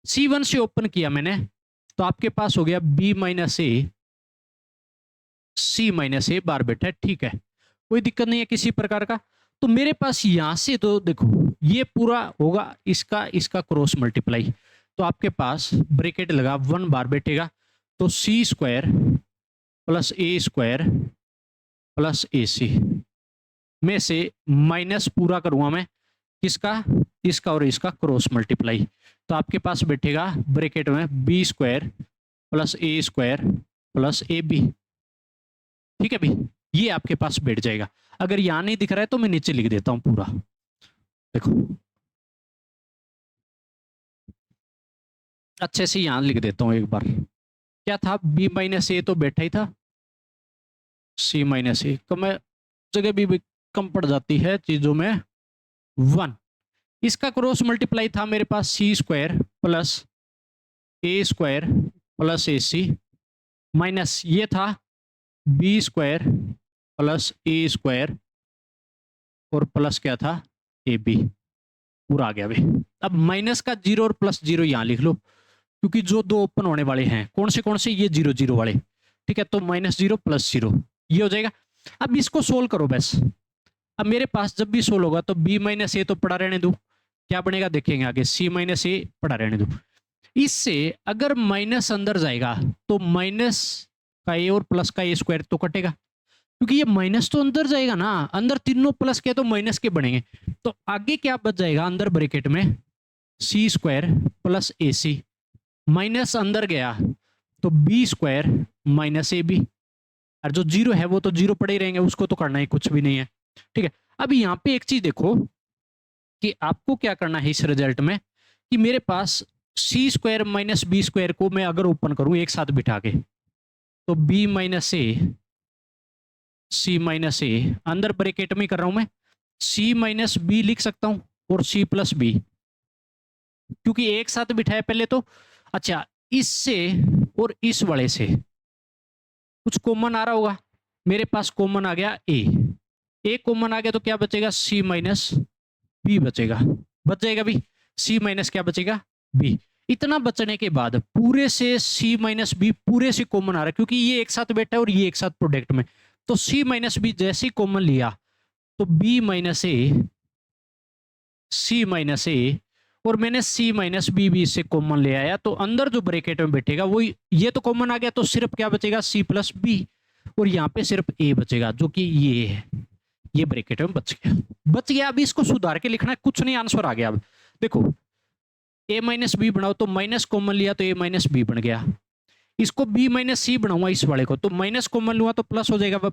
Speaker 1: C1 से ओपन किया मैंने तो आपके पास हो गया b माइनस ए सी माइनस ए बार बैठा है। ठीक है, कोई दिक्कत नहीं है किसी प्रकार का। तो मेरे पास यहां से तो देखो ये पूरा होगा इसका इसका क्रॉस मल्टीप्लाई, तो आपके पास ब्रैकेट लगा 1 बार बैठेगा, तो सी square plus A square plus A सी में से माइनस पूरा करूंगा मैं किसका, इसका और इसका क्रॉस मल्टीप्लाई, तो आपके पास बैठेगा ब्रैकेट में B square plus A square plus A B. ठीक है भाई, ये आपके पास बैठ जाएगा। अगर यहां नहीं दिख रहा है तो मैं नीचे लिख देता हूं पूरा, देखो अच्छे से यहां लिख देता हूं एक बार। क्या था, बी माइनस ए तो बैठा ही था, सी माइनस ए कम जगह भी कम पड़ जाती है चीजों में 1। इसका क्रॉस मल्टीप्लाई था मेरे पास सी square plus A square plus A C minus ये था B square plus A square और प्लस क्या था ए बी, पूरा आ गया भाई। अब माइनस का 0 और प्लस 0 यहां लिख लो, क्योंकि जो दो ओपन होने वाले हैं कौन से ये 0 0 वाले। ठीक है, तो -0 + 0 ये हो जाएगा। अब इसको सोल्व करो बस। अब मेरे पास जब भी सोल्व होगा तो b माइनस ए तो पड़ा रहने दो, क्या बनेगा देखेंगे आगे, c माइनस ए पड़ा रहने दो। इससे अगर माइनस अंदर जाएगा तो माइनस का ए और प्लस का ए स्क्वायर तो कटेगा, क्योंकि ये माइनस तो अंदर जाएगा ना, अंदर तीनों प्लस के तो माइनस के बनेंगे। तो आगे क्या बच जाएगा अंदर ब्रैकेट में C square plus A C, minus अंदर गया तो B square minus A B, और जो 0 है वो तो 0 पड़े ही रहेंगे, उसको तो करना ही कुछ भी नहीं है। ठीक है, अब यहाँ पे एक चीज देखो कि आपको क्या करना है इस रिजल्ट में, कि मेरे पास सी स्क्वायर माइनस बी स्क्वायर को मैं अगर ओपन करूं एक साथ बिठा के, तो बी माइनस ए सी माइनस ए, अंदर ब्रैकेट में कर रहा हूं मैं, सी माइनस बी लिख सकता हूं और सी प्लस बी, क्योंकि एक साथ बिठाया पहले तो। अच्छा, इससे और इस वाले से कुछ कॉमन आ रहा होगा, मेरे पास कॉमन आ गया ए कॉमन आ गया, तो क्या बचेगा सी माइनस बी बचेगा, बच जाएगा भी, सी माइनस क्या बचेगा बी। इतना बचने के बाद पूरे से सी माइनस बी पूरे से कॉमन आ रहा है, क्योंकि ये एक साथ बैठा है और ये एक साथ प्रोडक्ट में, तो सी माइनस बी जैसे ही कॉमन लिया तो बी माइनस ए सी माइनस ए, और मैंने सी माइनस बी भी इससे कॉमन ले आया, तो अंदर जो ब्रैकेट में बैठेगा वो ये तो कॉमन आ गया, तो सिर्फ क्या बचेगा सी प्लस बी, और यहाँ पे सिर्फ ए बचेगा जो कि ये है, ये ब्रैकेट में बच गया। अभी इसको सुधार के लिखना है, कुछ नहीं आंसर आ गया। अब देखो ए माइनस बी बनाओ तो माइनस कॉमन लिया तो ए माइनस बी बन गया, इसको बी माइनस सी बनाऊंगा इस वाले को, तो माइनस कॉमन लूंगा तो प्लस हो जाएगा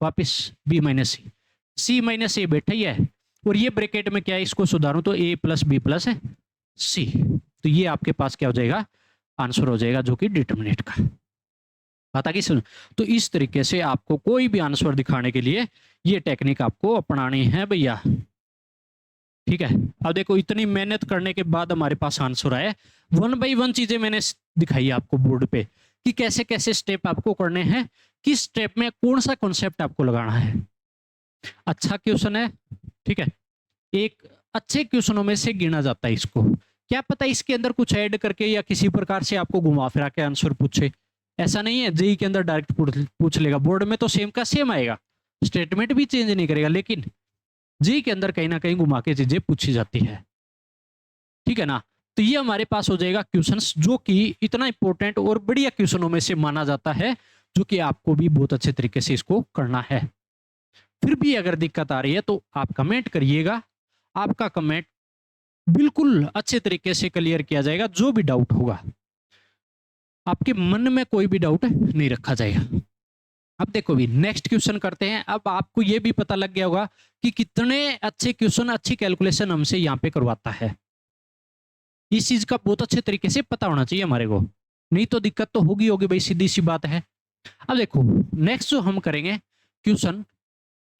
Speaker 1: वापिस बी माइनस सी माइनस ए बैठा ही है, और ये ब्रैकेट में क्या है इसको सुधारूं तो ए प्लस बी प्लस है सी, तो ये आपके पास क्या हो जाएगा आंसर हो जाएगा, जो कि डिटरमिनेंट का बात आगे सुन। तो इस तरीके से आपको कोई भी आंसर दिखाने के लिए ये टेक्निक आपको अपनानी है भैया। ठीक है, अब देखो इतनी मेहनत करने के बाद हमारे पास आंसर आया, 1 बाई 1 चीजें मैंने दिखाई आपको बोर्ड पे कि कैसे कैसे स्टेप आपको करने हैं, किस स्टेप में कौन सा कॉन्सेप्ट आपको लगाना है। अच्छा क्वेश्चन है, ठीक है, एक अच्छे क्वेश्चनों में से गिना जाता है इसको। क्या पता इसके अंदर कुछ ऐड करके या किसी प्रकार से आपको घुमा फिरा के आंसर पूछे, ऐसा नहीं है जेई के अंदर डायरेक्ट पूछ लेगा, बोर्ड में तो सेम का सेम आएगा, स्टेटमेंट भी चेंज नहीं करेगा, लेकिन जेई के अंदर कहीं ना कहीं घुमा के चीजें पूछी जाती है। ठीक है ना, तो ये हमारे पास हो जाएगा क्वेश्चंस, जो कि इतना इंपॉर्टेंट और बढ़िया क्वेश्चनों में से माना जाता है, जो कि आपको भी बहुत अच्छे तरीके से इसको करना है। फिर भी अगर दिक्कत आ रही है तो आप कमेंट करिएगा, आपका कमेंट बिल्कुल अच्छे तरीके से क्लियर किया जाएगा, जो भी डाउट होगा आपके मन में कोई भी डाउट नहीं रखा जाएगा। अब देखो भी नेक्स्ट क्वेश्चन करते हैं। अब आपको यह भी पता लग गया होगा कि कितने अच्छे क्वेश्चन अच्छी कैलकुलेशन हमसे यहाँ पे करवाता है, इस चीज का बहुत अच्छे तरीके से पता होना चाहिए हमारे को, नहीं तो दिक्कत तो होगी भाई, सीधी सी बात है। अब देखो नेक्स्ट जो हम करेंगे क्वेश्चन,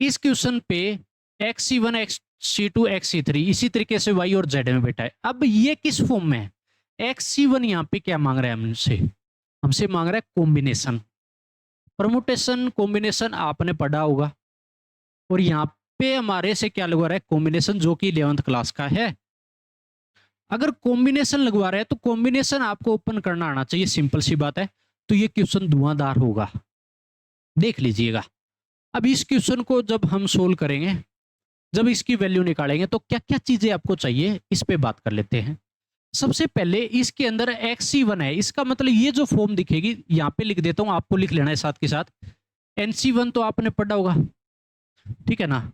Speaker 1: इस क्वेश्चन पे xc1 xc2 xc3 इसी तरीके से y और z में बैठा है। अब ये किस फॉर्म में है, xc1 यहाँ पे क्या मांग रहा है हमसे मांग रहा है कॉम्बिनेशन, परमुटेशन कॉम्बिनेशन आपने पढ़ा होगा, और यहाँ पे हमारे से क्या लगवा रहा है कॉम्बिनेशन, जो कि 11th क्लास का है। अगर कॉम्बिनेशन लगवा रहे हैं तो कॉम्बिनेशन आपको ओपन करना आना चाहिए, सिंपल सी बात है। तो ये क्वेश्चन धुआंधार होगा, देख लीजिएगा। अब इस क्वेश्चन को जब हम सोल्व करेंगे जब इसकी वैल्यू निकालेंगे तो क्या क्या चीजें आपको चाहिए, इस पे बात कर लेते हैं। सबसे पहले इसके अंदर XC1 है, इसका मतलब ये जो फॉर्म दिखेगी, यहां पे लिख देता हूं, आपको लिख लेना है साथ के साथ। NC1 तो आपने पढ़ा होगा, ठीक है ना।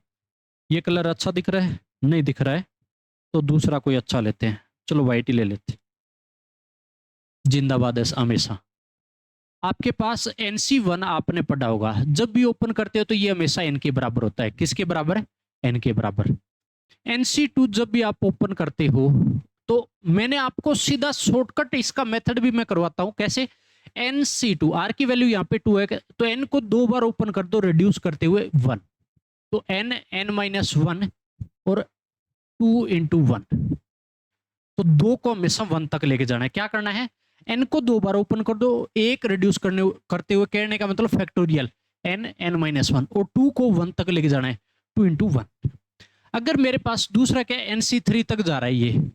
Speaker 1: ये कलर अच्छा दिख रहा है, नहीं दिख रहा है तो दूसरा कोई अच्छा लेते हैं, चलो व्हाइट ही ले लेते हैं। जिंदाबाद है हमेशा। आपके पास NC1 आपने पढ़ा होगा, जब भी ओपन करते हो तो ये हमेशा n के बराबर होता है। किसके बराबर है? n के बराबर। NC2 जब भी आप ओपन करते हो तो मैंने आपको सीधा शॉर्टकट इसका मेथड भी मैं करवाता हूं। कैसे? NC2, r की वैल्यू यहाँ पे 2 है, तो n को 2 बार ओपन कर दो रिड्यूस करते हुए 1, तो n-1 और 2 इंटू 1, तो 2 को हमेशा 1 तक लेके जाना है। क्या करना है? n को 2 बार ओपन कर दो, एक रिड्यूस करते हुए, कहने का मतलब फैक्टोरियल n-1, और 2 को 1 तक लेके जाना है, 2 इंटू 1। अगर मेरे पास दूसरा क्या है, NC3 तक जा रहा है ये,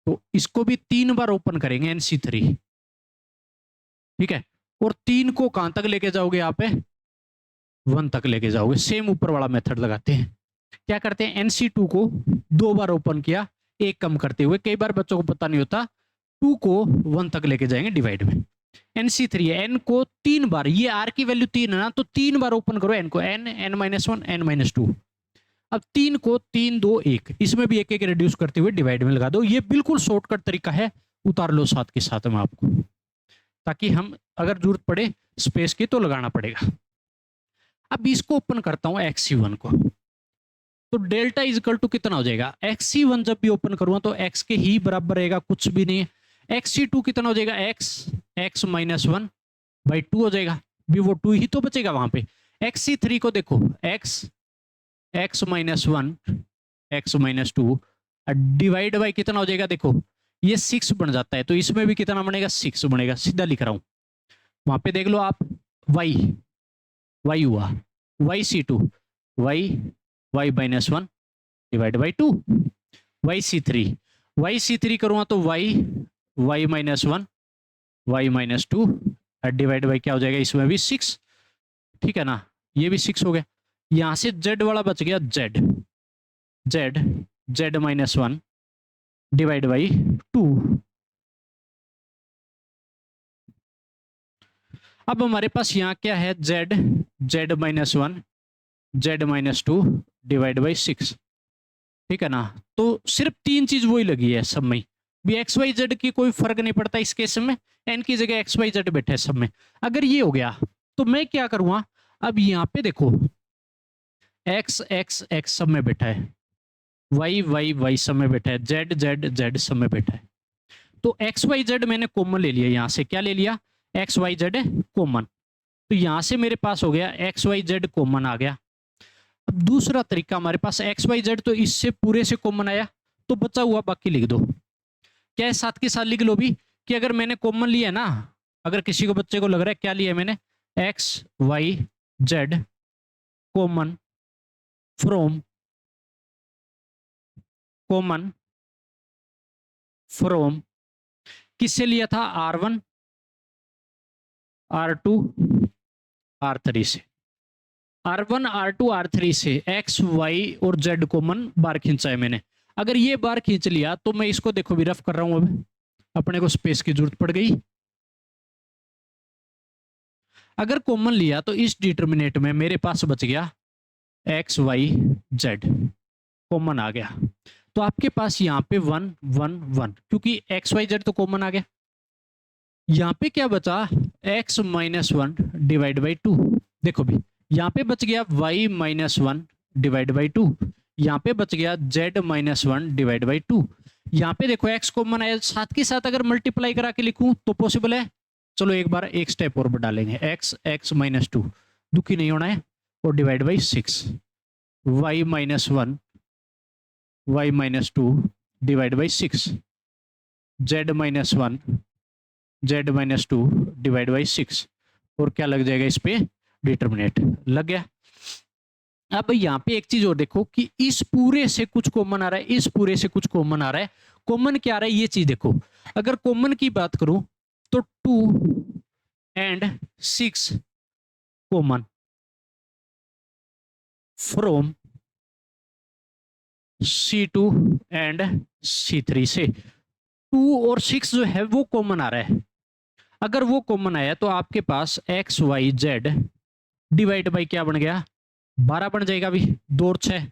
Speaker 1: तो इसको भी 3 बार ओपन करेंगे NC3, ठीक है, और 3 को कहां तक लेके जाओगे आप? 1 तक लेके जाओगे। सेम ऊपर वाला मेथड लगाते हैं। क्या करते हैं? NC2 को 2 बार ओपन किया, एक कम करते हुए, कई बार बच्चों को पता नहीं होता, 2 को 1 तक लेके जाएंगे डिवाइड में। NC3 है, n को 3 बार, ये r की वैल्यू 3 है ना, तो 3 बार ओपन करो n को, n-1 n-2। अब 3 को 3 2 1, इसमें भी एक एक रिड्यूस करते हुए डिवाइड में लगा दो। ये बिल्कुल शॉर्टकट तरीका है, उतार लो साथ के साथ में आपको, ताकि हम अगर जरूरत पड़े स्पेस की तो लगाना पड़ेगा। अब इसको ओपन करता हूं XC1 को, तो डेल्टा इज इक्वल टू कितना हो जाएगा? XC1 जब भी ओपन करूंगा तो x के ही बराबर रहेगा, कुछ भी नहीं है। XC2 कितना हो जाएगा? x-1 बाई 2 हो जाएगा, भी वो 2 ही तो बचेगा वहां पे। XC3 को देखो, x-1 x-2 डिवाइड बाई कितना हो जाएगा? देखो ये 6 बन जाता है, तो इसमें भी कितना बनेगा? 6 बनेगा। सीधा लिख रहा हूं, वहां पे देख लो आप, y हुआ, YC2 y-1 divide by 2, YC3 करूंगा तो y-1 y-2 डिवाइड बाई क्या हो जाएगा? इसमें भी 6, ठीक है ना, ये भी 6 हो गया। यहां से z वाला बच गया, z-1 डिवाइड बाई 2। अब हमारे पास यहाँ क्या है? z-1 z-2 डिवाइड बाई 6, ठीक है ना। तो सिर्फ 3 चीज वही लगी है सब में भी, एक्स वाई जेड की कोई फर्क नहीं पड़ता इस केस में, एन की जगह एक्स वाई जेड बैठे सब में। अगर ये हो गया तो मैं क्या करूंगा? अब यहाँ पे देखो, एक्स एक्स एक्स सब में बैठा है, वाई वाई वाई सब में बैठा है, जेड जेड जेड सब में बैठा है। तो एक्स वाई जेड मैंने कॉमन ले लिया, यहां से क्या ले लिया? X Y z common. तो यहां से मेरे पास हो गया एक्स वाई जेड कॉमन आ गया। अब दूसरा तरीका हमारे पास, एक्स वाई जेड तो इससे पूरे से कॉमन आया, तो बचा हुआ बाकी लिख दो। क्या है? साथ के साथ लिख लो भी कि अगर मैंने कॉमन लिया ना, अगर किसी को बच्चे को लग रहा है क्या लिया मैंने, x Y z common from किससे लिया था? R1 R2 R3 से, R1 R2 R3 से एक्स वाई और जेड कॉमन बार खींचा है मैंने। अगर ये बार खींच लिया तो मैं इसको देखो भी रफ कर रहा हूं, अब अपने को स्पेस की जरूरत पड़ गई। अगर कॉमन लिया तो इस डिटर्मिनेट में मेरे पास बच गया एक्स वाई जेड, कॉमन आ गया। तो आपके पास यहाँ पे 1 1 1, क्योंकि एक्स वाई जेड तो कॉमन आ गया। यहाँ पे क्या बचा? x-1 divide by 2। देखो भी यहाँ पे बच गया y-1 डिवाइड बाई 2, यहाँ पे बच गया z-1 डिवाइड बाई 2। यहाँ पे देखो x कॉमन आया, साथ के साथ अगर मल्टीप्लाई करा के लिखूं तो पॉसिबल है। चलो एक बार एक स्टेप और बढ़ा लेंगे, x-2 दुखी नहीं होना है, और divide by 6, y-1 y-2 divide by 6, z-1 z-2 divide by 6, और क्या लग जाएगा इस पे? डिटर्मिनेट लग गया। अब यहाँ पे एक चीज और देखो कि इस पूरे से कुछ कॉमन आ रहा है, इस पूरे से कुछ कॉमन आ रहा है। कॉमन क्या आ रहा है ये चीज देखो। अगर कॉमन की बात करूं तो 2 and 6 common from C2 and C3 से 2 और 6 जो है वो कॉमन आ रहा है। अगर वो कॉमन आया तो आपके पास X Y Z divide by क्या बन गया, 12 बन जाएगा। अभी 2 और 6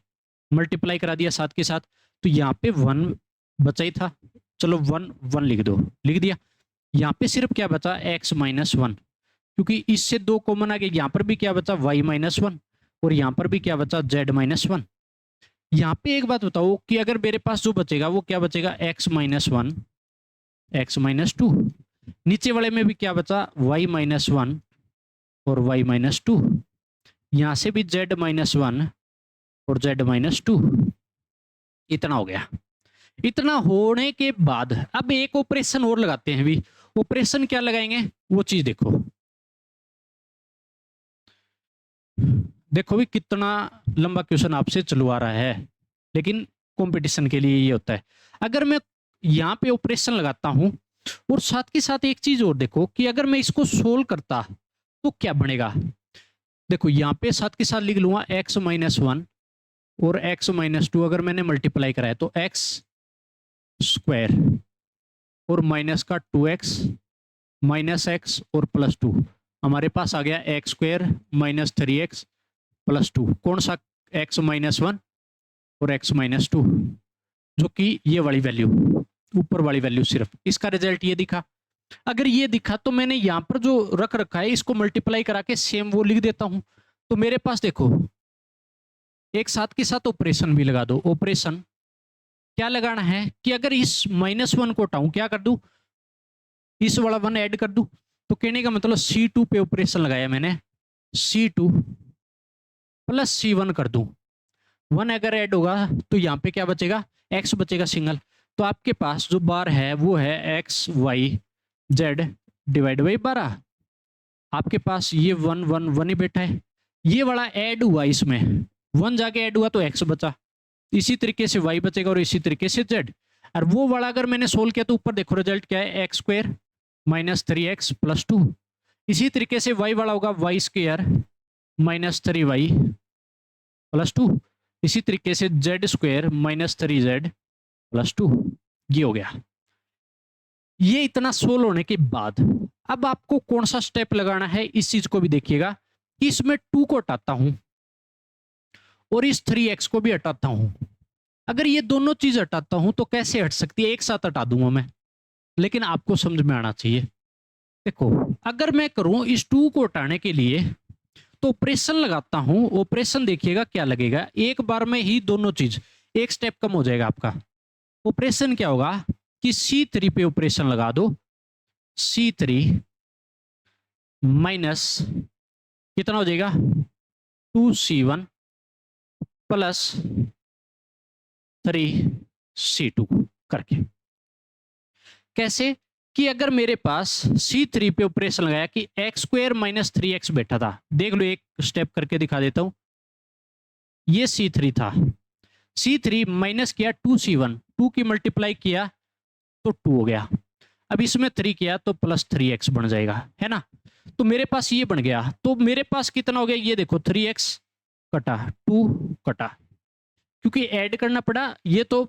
Speaker 1: मल्टीप्लाई करा दिया साथ के साथ, तो यहाँ पे 1 बचा ही था, चलो 1 1 लिख दो, लिख दिया। यहाँ पे सिर्फ क्या बचा, x माइनस 1, क्योंकि इससे 2 कॉमन आ गए। यहाँ पर भी क्या बचा, y माइनस 1, और यहाँ पर भी क्या बचा, z माइनस 1। यहाँ पे एक बात बताओ कि अगर मेरे पास जो बचेगा वो क्या बचेगा, x माइनस 1, x माइनस 2। नीचे वाले में भी क्या बचा, y माइनस 1 और y माइनस 2। यहाँ से भी z माइनस 1 और z माइनस 2। इतना हो गया। इतना होने के बाद अब एक ऑपरेशन और लगाते हैं भी। ऑपरेशन क्या लगाएंगे वो चीज देखो। देखो भी कितना लंबा क्वेश्चन आपसे चलवा रहा है, लेकिन कंपटीशन के लिए ये होता है। अगर मैं यहाँ पे ऑपरेशन लगाता हूं और साथ के साथ एक चीज और देखो कि अगर मैं इसको सोल्व करता तो क्या बनेगा। देखो यहाँ पे साथ के साथ लिख लूंगा x माइनस 1 और x माइनस 2, अगर मैंने मल्टीप्लाई कराया तो x स्क्वायर और माइनस का 2x माइनस x और प्लस 2, हमारे पास आ गया x square minus 3x plus 2। कौन सा, x माइनस 1 और x माइनस 2, जो कि ये वाली वैल्यू, ऊपर वाली वैल्यू। सिर्फ इसका रिजल्ट ये दिखा। अगर ये दिखा तो मैंने यहाँ पर जो रख रखा है इसको मल्टीप्लाई करा के सेम वो लिख देता हूं। तो मेरे पास देखो एक साथ के साथ ऑपरेशन भी लगा दो। ऑपरेशन क्या लगाना है कि अगर इस माइनस 1 को हटाऊं, क्या कर दूं, इस वाला 1 ऐड कर दूं। तो कहने का मतलब C2 पे ऑपरेशन लगाया मैंने, C2 प्लस C1 कर दूं। 1 अगर ऐड होगा तो यहाँ पे क्या बचेगा, x बचेगा सिंगल। तो आपके पास जो बार है वो है x y z divide by 12। आपके पास ये 1 1 1 ही बैठा है, ये वाला ऐड हुआ, इसमें 1 जाके ऐड हुआ तो x बचा, इसी तरीके से y बचेगा और इसी तरीके से z। और वो वाला अगर मैंने सोल्व किया तो ऊपर देखो रिजल्ट क्या है, x square minus 3x plus 2। इसी तरीके से y वाला होगा y square minus 3y plus 2। इसी तरीके से z square minus 3z plus 2। ये हो गया। ये इतना सोल्व होने के बाद अब आपको कौन सा स्टेप लगाना है इस चीज को भी देखिएगा कि इसमें 2 को हटाता हूं और इस 3x को भी हटाता हूं। अगर ये दोनों चीज हटाता हूं तो कैसे हट सकती है, एक साथ हटा दूंगा मैं, लेकिन आपको समझ में आना चाहिए। देखो अगर मैं करूं इस 2 को हटाने के लिए तो ऑपरेशन लगाता हूं। ऑपरेशन देखिएगा क्या लगेगा, एक बार में ही दोनों चीज, एक स्टेप कम हो जाएगा आपका। ऑपरेशन क्या होगा कि C3 पे ऑपरेशन लगा दो, C3 माइनस कितना हो जाएगा 2C1 प्लस 3C2 करके। कैसे कि अगर मेरे पास C3 पे ऑपरेशन लगाया कि x स्क्वायर माइनस 3x बैठा था, देख लो एक स्टेप करके दिखा देता हूं। ये C3 था, C3 माइनस किया 2C1, 2 की मल्टीप्लाई किया तो 2 हो गया। अब इसमें 3 किया तो प्लस 3x बन जाएगा, है ना। तो मेरे पास ये बन गया। तो मेरे पास कितना हो गया, ये देखो 3x कटा 2 कटा, क्योंकि ऐड करना पड़ा। ये तो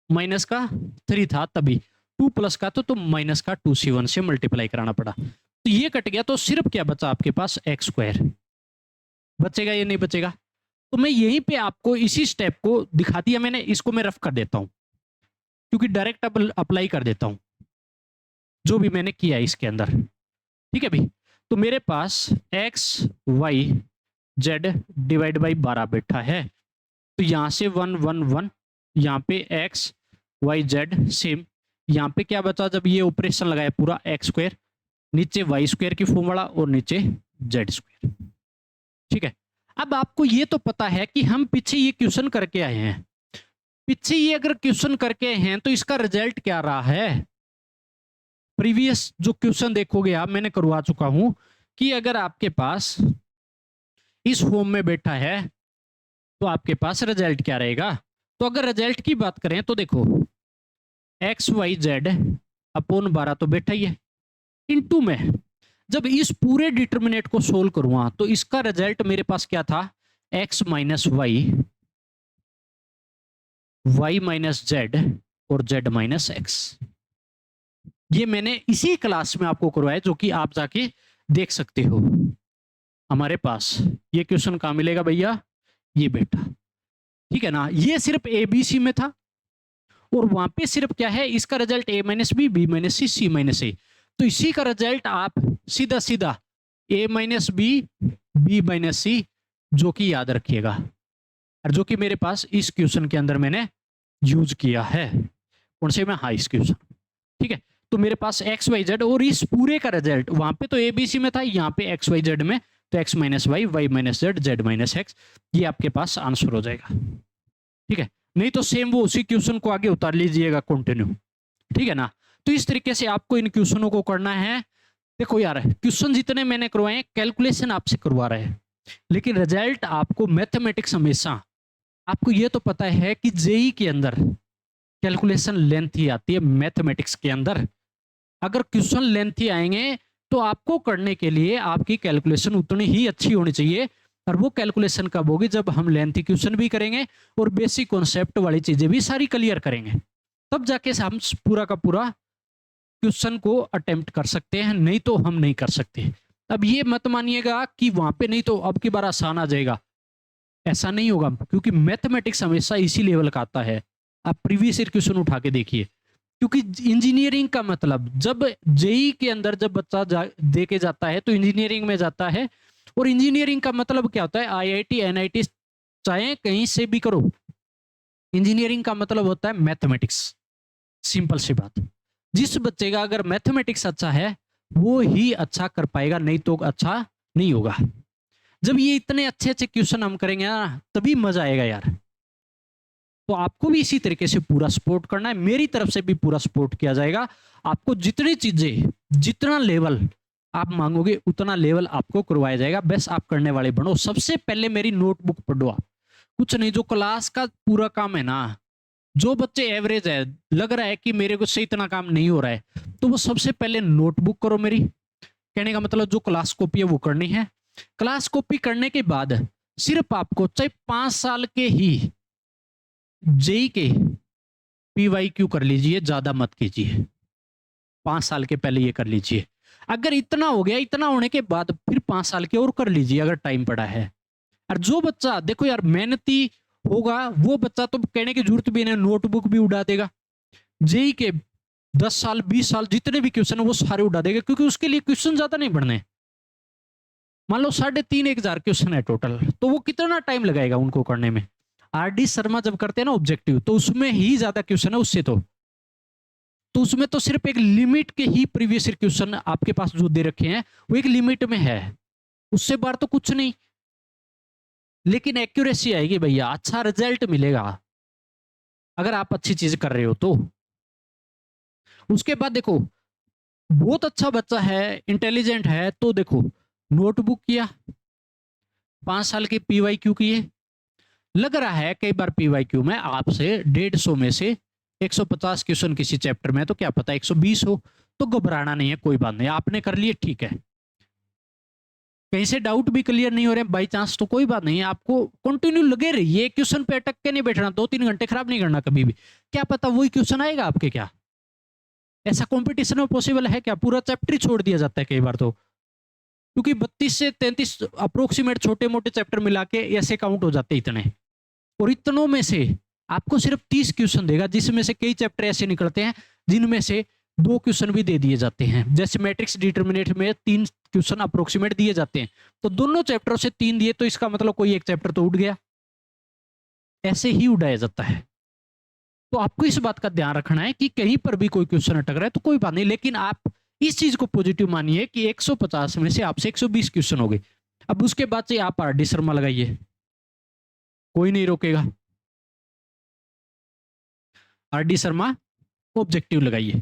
Speaker 1: माइनस का 3 था तभी, 2 प्लस का तो माइनस का 2C1 से मल्टीप्लाई कराना पड़ा। तो ये कट गया, तो सिर्फ क्या बचा आपके पास, एक्स स्क्वायर बचेगा, ये नहीं बचेगा। तो मैं यहीं पे आपको इसी स्टेप को दिखा दिया मैंने, इसको मैं रफ कर देता हूं क्योंकि डायरेक्ट अप्लाई कर देता हूं जो भी मैंने किया इसके अंदर, ठीक है भाई। तो मेरे पास X Y Z divide by 12 बैठा है, तो यहां से 1 1 1, यहाँ पे एक्स वाई जेड सेम, यहाँ पे क्या बचा जब ये ऑपरेशन लगाया पूरा, एक्स स्क्वायर नीचे वाई स्क्वायर की फॉर्मूला और नीचे जेड स्क्वायर, ठीक है। अब आपको ये तो पता है कि हम पीछे ये क्वेश्चन करके आए हैं, पीछे ये अगर क्वेश्चन करके आए हैं तो इसका रिजल्ट क्या रहा है। प्रीवियस जो क्वेश्चन देखोगे आप, मैंने करवा चुका हूं कि अगर आपके पास इस फॉर्म में बैठा है तो आपके पास रिजल्ट क्या रहेगा। तो अगर रिजल्ट की बात करें तो देखो एक्स वाई जेड अपॉन 12 तो बैठा ही है, इनटू में जब इस पूरे डिटर्मिनेंट को सोल्व करूंगा तो इसका रिजल्ट मेरे पास क्या था, x minus y y minus z और z माइनस एक्स। ये मैंने इसी क्लास में आपको करवाया, जो कि आप जाके देख सकते हो। हमारे पास ये क्वेश्चन कहाँ मिलेगा भैया, ये बेटा, ठीक है ना। ये सिर्फ ABC में था और वहां पे सिर्फ क्या है, इसका result A minus B, B minus C, C minus A. तो इसी का रिजल्ट आप सीधा सीधा A minus B, B minus C, जो कि याद रखिएगा, और जो कि मेरे पास इस क्वेश्चन के अंदर मैंने यूज किया है। कौन से में, हाँ इस क्वेश्चन, ठीक है। तो मेरे पास एक्स वाई जेड और इस पूरे का रिजल्ट वहां पे तो ABC में था, यहाँ पे एक्स वाई जेड में तो x minus y, y minus z, z minus x, ये आपके पास आंसर हो जाएगा, ठीक है। नहीं तो सेम वो उसी क्वेश्चन को आगे उतार लीजिएगा कंटिन्यू, ठीक है ना। तो इस तरीके से आपको इन क्वेश्चनों को करना है। देखो यार, क्वेश्चन जितने मैंने करवाए कैलकुलेशन आपसे करवा रहे हैं, लेकिन रिजल्ट आपको मैथमेटिक्स हमेशा, आपको ये तो पता है कि जेई के अंदर कैलकुलेशन लेंथी आती है। मैथमेटिक्स के अंदर अगर क्वेश्चन लेंथी आएंगे तो आपको करने के लिए आपकी कैलकुलेशन उतनी ही अच्छी होनी चाहिए। और वो कैलकुलेशन कब होगी, जब हम लेंथी क्वेश्चन भी करेंगे और बेसिक कॉन्सेप्ट वाली चीजें भी सारी क्लियर करेंगे, तब जाके हम पूरा का पूरा क्वेश्चन को अटेम्प्ट कर सकते हैं, नहीं तो हम नहीं कर सकते। अब ये मत मानिएगा कि वहां पे नहीं तो अब की बार आसान आ जाएगा, ऐसा नहीं होगा, क्योंकि मैथमेटिक्स हमेशा इसी लेवल का आता है। आप प्रीवियस ईयर क्वेश्चन उठा के देखिए, क्योंकि इंजीनियरिंग का मतलब, जब जेई के अंदर जब बच्चा दे के जाता है तो इंजीनियरिंग में जाता है, और इंजीनियरिंग का मतलब क्या होता है, IIT NIT चाहे कहीं से भी करो, इंजीनियरिंग का मतलब होता है मैथमेटिक्स। सिंपल सी बात, जिस बच्चे का अगर मैथमेटिक्स अच्छा है वो ही अच्छा कर पाएगा, नहीं तो अच्छा नहीं होगा। जब ये इतने अच्छे अच्छे क्वेश्चन हम करेंगे ना, तभी मजा आएगा यार। तो आपको भी इसी तरीके से पूरा सपोर्ट करना है, मेरी तरफ से भी पूरा सपोर्ट किया जाएगा। आपको जितनी चीजें, जितना लेवल आप मांगोगे उतना लेवल आपको करवाया जाएगा। बस आप करने वाले बनो। सबसे पहले मेरी नोटबुक पढ़ो आप, कुछ नहीं, जो क्लास का पूरा काम है ना, जो बच्चे एवरेज है, लग रहा है कि मेरे को से इतना काम नहीं हो रहा है, तो वो सबसे पहले नोटबुक करो मेरी। कहने का मतलब जो क्लास कॉपी है वो करनी है। क्लास कॉपी करने के बाद सिर्फ आपको चाहे 5 साल के ही जेई के PYQ कर लीजिए, ज्यादा मत कीजिए, 5 साल के पहले ये कर लीजिए। अगर इतना हो गया, इतना होने के बाद फिर 5 साल के और कर लीजिए अगर टाइम पड़ा है। और जो बच्चा देखो यार मेहनती होगा, वो बच्चा तो कहने की जरूरत भी नहीं, नोटबुक भी उड़ा देगा। जेई के 10 साल 20 साल जितने भी क्वेश्चन है वो सारे उड़ा देगा, क्योंकि उसके लिए क्वेश्चन ज्यादा नहीं पढ़ने। मान लो 3,500 क्वेश्चन है टोटल, तो वो कितना टाइम लगाएगा उनको करने में। RD शर्मा जब करते हैं ना ऑब्जेक्टिव, तो उसमें ही ज्यादा क्वेश्चन है उससे। तो उसमें तो सिर्फ एक लिमिट के ही प्रीवियस ईयर क्वेश्चन आपके पास जो दे रखे हैं वो एक लिमिट में है, उससे बाहर तो कुछ नहीं। लेकिन एक्यूरेसी आएगी भैया, अच्छा रिजल्ट मिलेगा अगर आप अच्छी चीज कर रहे हो तो। उसके बाद देखो, बहुत अच्छा बच्चा है, इंटेलिजेंट है, तो देखो नोटबुक किया, 5 साल के PYQ किए। लग रहा है कई बार PYQ में आपसे 150 में से 150 क्वेश्चन किसी चैप्टर में, तो क्या पता 120 हो, तो घबराना नहीं है, कोई बात नहीं, आपने कर लिए ठीक है। कहीं से डाउट भी क्लियर नहीं हो रहे बाई चांस, तो कोई बात नहीं है, आपको कंटिन्यू लगे रहिए, क्वेश्चन पे अटक के नहीं बैठना, 2-3 घंटे खराब नहीं करना कभी भी। क्या पता वही क्वेश्चन आएगा आपके, क्या ऐसा कंपटीशन में पॉसिबल है क्या? पूरा चैप्टर ही छोड़ दिया जाता है कई बार तो, क्योंकि 32 से 33 अप्रोक्सीमेट छोटे मोटे चैप्टर मिला के ऐसे काउंट हो जाते इतने, और इतनों में से आपको सिर्फ 30 क्वेश्चन देगा, जिसमें से कई चैप्टर ऐसे निकलते हैं जिनमें से 2 क्वेश्चन भी दे दिए जाते हैं। जैसे मैट्रिक्स डिटर्मिनेंट में 3 क्वेश्चन अप्रोक्सीमेट दिए जाते हैं, तो दोनों चैप्टरों से 3 दिए, तो इसका मतलब कोई एक चैप्टर तो उड़ गया, ऐसे ही उड़ाया जाता है। तो आपको इस बात का ध्यान रखना है कि कहीं पर भी कोई क्वेश्चन अटक रहा है तो कोई बात नहीं, लेकिन आप इस चीज को पॉजिटिव मानिए कि 150 में से आपसे 120 क्वेश्चन हो गए। अब उसके बाद से आप RD शर्मा लगाइए, कोई नहीं रोकेगा। RD शर्मा ऑब्जेक्टिव लगाइए।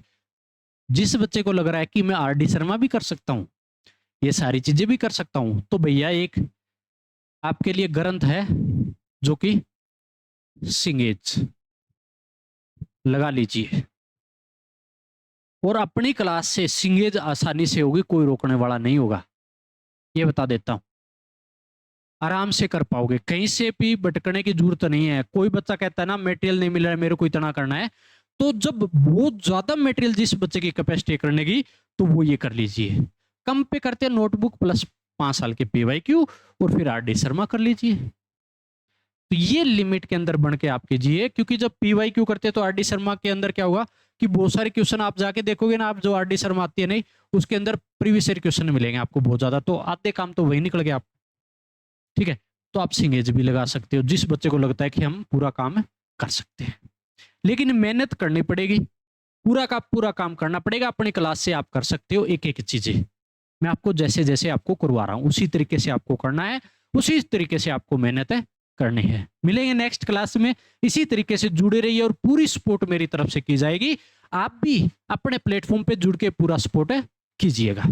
Speaker 1: जिस बच्चे को लग रहा है कि मैं RD शर्मा भी कर सकता हूं, ये सारी चीजें भी कर सकता हूं, तो भैया एक आपके लिए ग्रंथ है जो कि सिंगेज लगा लीजिए, और अपनी क्लास से सिंगेज आसानी से होगी, कोई रोकने वाला नहीं होगा, ये बता देता हूं। आराम से कर पाओगे, कहीं से भी भटकने की जरूरत नहीं है। कोई बच्चा कहता है ना मटेरियल नहीं मिल रहा है मेरे को इतना करना है, तो जब बहुत ज्यादा मटेरियल जिस बच्चे की कैपेसिटी करने की, तो वो ये कर लीजिए। कम पे करते हैं नोटबुक प्लस 5 साल के पीवाईक्यू और फिर आर डी शर्मा कर लीजिए। तो ये लिमिट के अंदर बन के आप कीजिए, क्योंकि जब पीवाईक्यू करते हैं तो आर डी शर्मा के अंदर क्या होगा कि बहुत सारे क्वेश्चन आप जाके देखोगे ना, आप जो आर डी शर्मा आती है नहीं, उसके अंदर प्रीवियस ईयर क्वेश्चन मिलेंगे आपको बहुत ज्यादा, तो आधे काम तो वही निकल गया आप। ठीक है, तो आप सिंगेज भी लगा सकते हो जिस बच्चे को लगता है कि हम पूरा काम कर सकते हैं, लेकिन मेहनत करनी पड़ेगी, पूरा का पूरा काम करना पड़ेगा। अपनी क्लास से आप कर सकते हो एक एक चीजें, मैं आपको जैसे जैसे आपको करवा रहा हूं उसी तरीके से आपको करना है, उसी तरीके से आपको मेहनत है करनी है। मिलेंगे नेक्स्ट क्लास में, इसी तरीके से जुड़े रहिए और पूरी सपोर्ट मेरी तरफ से की जाएगी। आप भी अपने प्लेटफॉर्म पे जुड़ के पूरा सपोर्ट कीजिएगा।